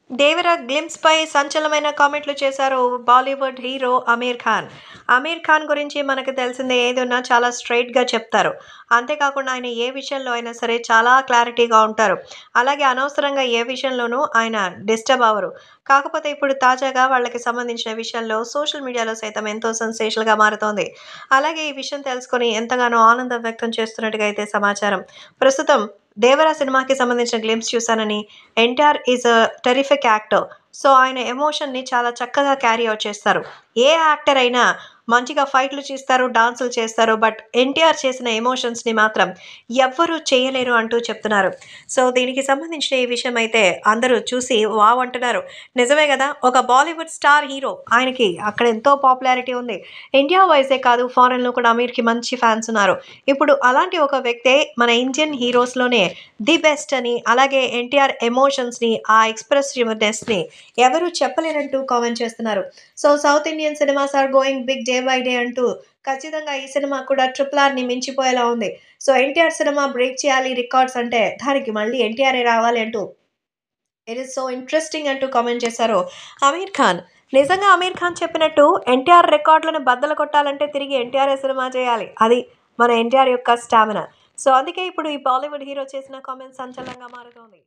దేవర గ్లిమ్స్‌పై సంచలనమైన కామెంట్లు చేశారు బాలీవుడ్ హీరో అమీర్ ఖాన్. అమీర్ ఖాన్ గురించి మనకు తెలిసిందే ఏదున్నా చాలా స్ట్రెయిట్‌గా చెప్తారు. అంతేకాకుండా ఆయన ఏ విషయంలో అయినా సరే చాలా క్లారిటీగా ఉంటారు. అలాగే అనవసరంగా ఏ విషయంలోనూ ఆయన డిస్టర్బ్ అవ్వరు. కాకపోతే ఇప్పుడు తాజాగా వాళ్ళకి సంబంధించిన విషయంలో సోషల్ మీడియాలో సైతం ఎంతో సెన్సేషనల్‌గా మారుతోంది. అలాగే ఈ విషయం తెలుసుకొని ఎంతగానో ఆనందం వ్యక్తం చేస్తున్నట్టుగా అయితే సమాచారం. ప్రస్తుతం 'దేవర' సినిమాకి సంబంధించిన గ్లింప్స్ చూశానని, NTR is a terrific actor. So, ఆయన ఎమోషన్‌ని చాలా చక్కగా క్యారీ ఔట్ చేస్తారు. ఏ యాక్టర్ అయినా మంచిగా ఫైట్‌లు చేస్తారు, డాన్సులు చేస్తారు. బట్ ఎన్టీఆర్ చేసిన ఎమోషన్స్‌ని మాత్రం ఎవ్వరూ చేయలేరు అంటూ చెప్తున్నారు. సో, దీనికి సంబంధించిన ఈ విషయం అయితే అందరూ చూసి వావ్ అంటున్నారు. నిజమే గదా! ఒక బాలీవుడ్ స్టార్ హీరో. ఆయనకి అక్కడ ఎంతో పాపులారిటీ ఉంది. ఇండియా వైసే కాదు ఫారెన్‌లో కూడా అమీర్‌కి మంచి ఫ్యాన్స్ ఉన్నారు. ఇప్పుడు అలాంటి ఒక వ్యక్తే మన ఇండియన్ హీరోస్‌లోనే ది బెస్ట్ అని, అలాగే ఎన్టీఆర్ ఎమోషన్స్‌ని, ఆ ఎక్స్‌ప్రెసివ్‌నెస్‌ని ఎవరు చెప్పలేరంటూ కామెంట్ చేస్తున్నారు. So, south Indian cinemas are going big day by day అంటూ ఖచ్చితంగా ఈ సినిమా కూడా 'ట్రిపుల్ ఆర్'ని మించిపోయేలా ఉంది. సో, ఎన్టీఆర్ సినిమా బ్రేక్ చేయాలి రికార్డ్స్ అంటే దానికి మళ్ళీ ఎన్టీఆరే రావాలి అంటూ ఇట్ ఈస్ సో ఇంట్రెస్టింగ్ అంటూ కామెంట్ చేశారు అమీర్ ఖాన్. నిజంగా అమీర్ ఖాన్ చెప్పినట్టు ఎన్టీఆర్ రికార్డులను బద్దలు కొట్టాలంటే తిరిగి ఎన్టీఆర్ఏ సినిమా చేయాలి. అది మన ఎన్టీఆర్ యొక్క స్టామినా. సో, అందుకే ఇప్పుడు ఈ బాలీవుడ్ హీరో చేసిన కామెంట్స్ సంచలనంగా మారుతోంది.